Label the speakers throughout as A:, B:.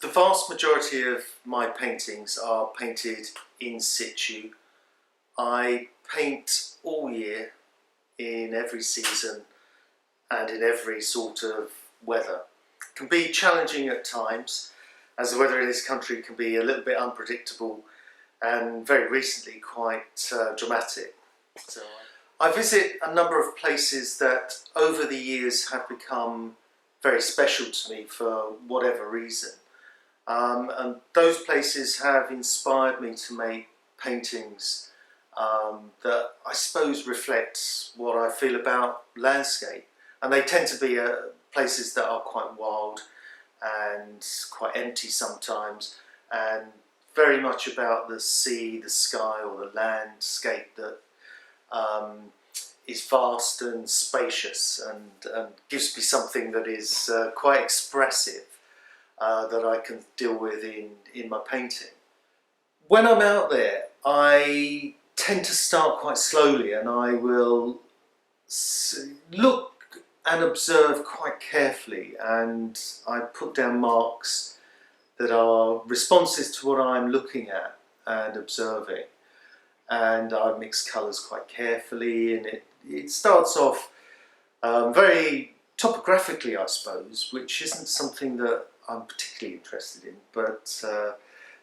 A: The vast majority of my paintings are painted in situ. I paint all year, in every season and in every sort of weather. It can be challenging at times, as the weather in this country can be a little bit unpredictable and very recently quite dramatic. So I visit a number of places that over the years have become very special to me for whatever reason. And those places have inspired me to make paintings that I suppose reflect what I feel about landscape. And they tend to be places that are quite wild and quite empty sometimes, and very much about the sea, the sky, or the landscape that is vast and spacious and gives me something that is quite expressive. That I can deal with in my painting. When I'm out there, I tend to start quite slowly, and I will look and observe quite carefully, and I put down marks that are responses to what I'm looking at and observing, and I mix colours quite carefully, and it starts off very topographically, I suppose, which isn't something that I'm particularly interested in, but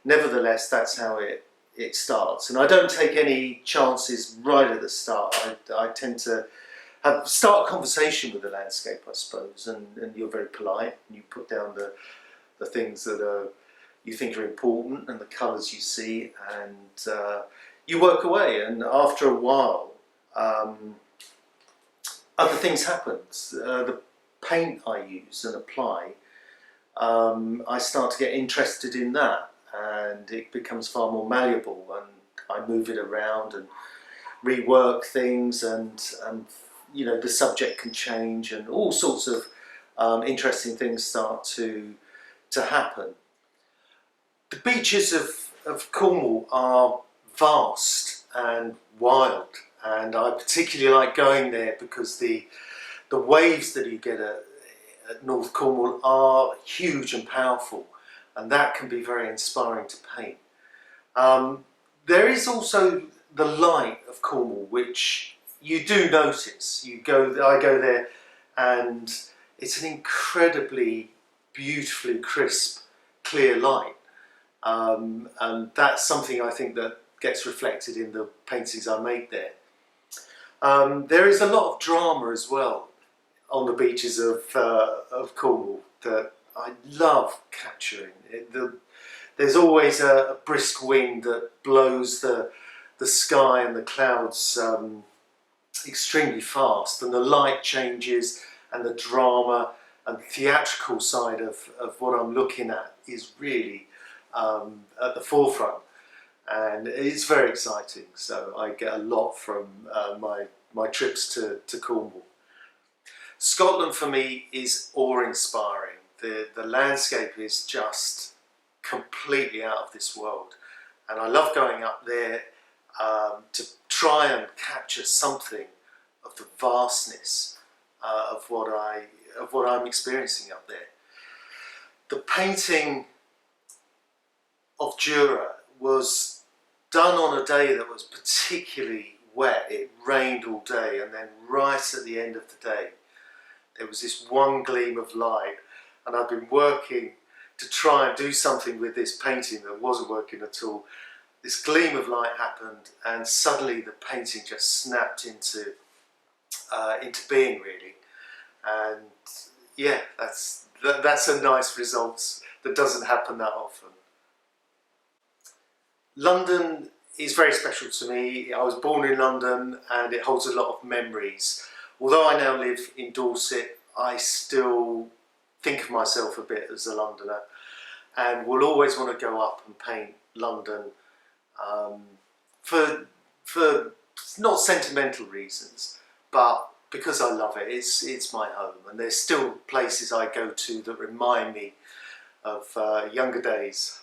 A: nevertheless that's how it starts. And I don't take any chances right at the start. I tend to start a conversation with the landscape, I suppose, and you're very polite, and you put down the things that you think are important and the colours you see, and you work away, and after a while other things happen. The paint I use and apply, I start to get interested in that, and it becomes far more malleable, and I move it around and rework things, and you know, the subject can change, and all sorts of interesting things start to happen. The beaches of Cornwall are vast and wild, and I particularly like going there because the waves that you get at North Cornwall are huge and powerful, and that can be very inspiring to paint. There is also the light of Cornwall, which you do notice. I go there, and it's an incredibly beautifully crisp, clear light, and that's something I think that gets reflected in the paintings I make there. There is a lot of drama as well on the beaches of Cornwall that I love capturing. There's always a brisk wind that blows the sky and the clouds extremely fast, and the light changes, and the drama and theatrical side of what I'm looking at is really at the forefront, and it's very exciting. So I get a lot from my trips to Cornwall. Scotland for me is awe-inspiring. The landscape is just completely out of this world, and I love going up there to try and capture something of the vastness of what I'm experiencing up there. The painting of Jura was done on a day that was particularly wet. It rained all day, and then right at the end of the day there was this one gleam of light, and I've been working to try and do something with this painting that wasn't working at all. This gleam of light happened, and suddenly the painting just snapped into being, really. And yeah, that's a nice result that doesn't happen that often. London is very special to me. I was born in London, and it holds a lot of memories. Although I now live in Dorset, I still think of myself a bit as a Londoner, and will always want to go up and paint London for not sentimental reasons, but because I love it. It's my home, and there's still places I go to that remind me of younger days.